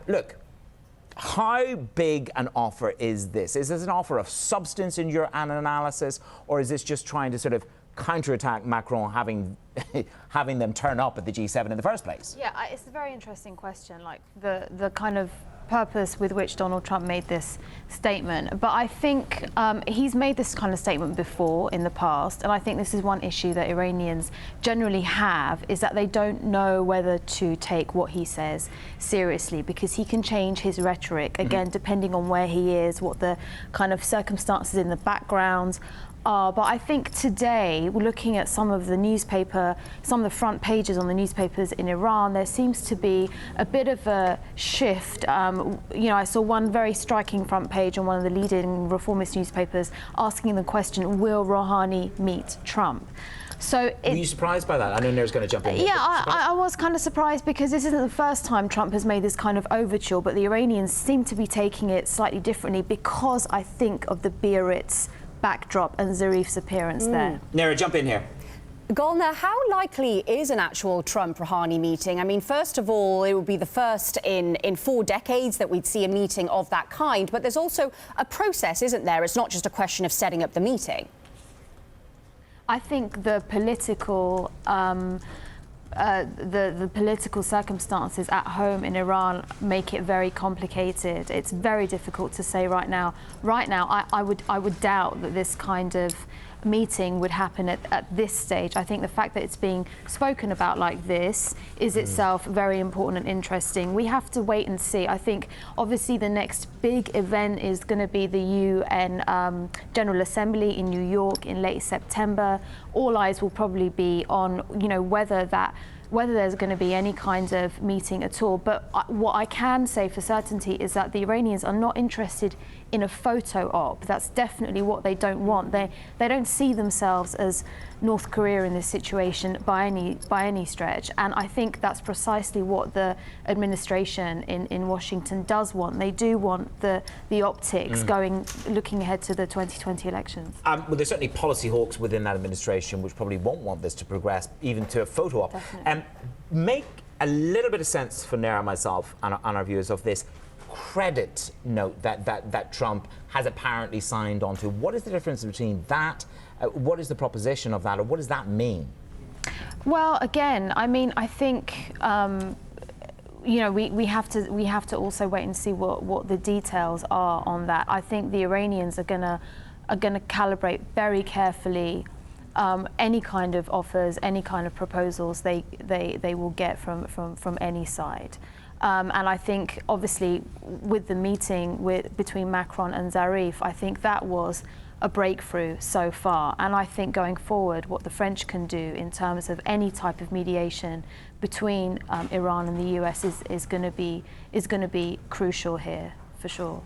Look, how big an offer is this? Is this an offer of substance in your analysis, or is this just trying to sort of counterattack Macron having them turn up at the G7 in the first place? Yeah, it's a very interesting question, like the kind of purpose with which Donald Trump made this statement. But I think he's made this kind of statement before in the past, and I think this is one issue that Iranians generally have, is that they don't know whether to take what he says seriously, because he can change his rhetoric, again, depending on where he is, what the kind of circumstances in the background are. But I think today, looking at some of the front pages on the newspapers in Iran, there seems to be a bit of a shift. I saw one very striking front page on one of the leading reformist newspapers asking the question, will Rouhani meet Trump? So were you surprised by that? I know Nair's going to jump in. Yeah, I was kind of surprised, because this isn't the first time Trump has made this kind of overture, but the Iranians seem to be taking it slightly differently, because I think of the Biarritz backdrop and Zarif's appearance there. Nair, jump in here. Golnar, how likely is an actual Trump-Rouhani meeting? I mean, first of all, it would be the first in 4 decades that we'd see a meeting of that kind, but there's also a process, isn't there? It's not just a question of setting up the meeting. I think the political the political circumstances at home in Iran make it very complicated. It's very difficult to say right now. Right now, I would doubt that this kind of meeting would happen at this stage. I think the fact that it's being spoken about like this is itself very important and interesting. We have to wait and see. I think obviously the next big event is going to be the UN General Assembly in New York in late September. All eyes will probably be on, whether there's going to be any kind of meeting at all. But what I can say for certainty is that the Iranians are not interested in a photo op. That's definitely what they don't want. They don't see themselves as North Korea in this situation by any stretch. And I think that's precisely what the administration in Washington does want. They do want the optics looking ahead to the 2020 elections. Well, there's certainly policy hawks within that administration which probably won't want this to progress even to a photo op. Make a little bit of sense for Nair and myself and our viewers of this credit note that Trump has apparently signed onto. What is the difference between that? What is the proposition of that, or what does that mean? Well, again, I mean, I think we have to also wait and see what the details are on that. I think the Iranians are gonna calibrate very carefully any kind of offers, any kind of proposals they will get from any side. And I think, obviously, with the meeting between Macron and Zarif, I think that was a breakthrough so far. And I think going forward, what the French can do in terms of any type of mediation between Iran and the US is going to be crucial here, for sure.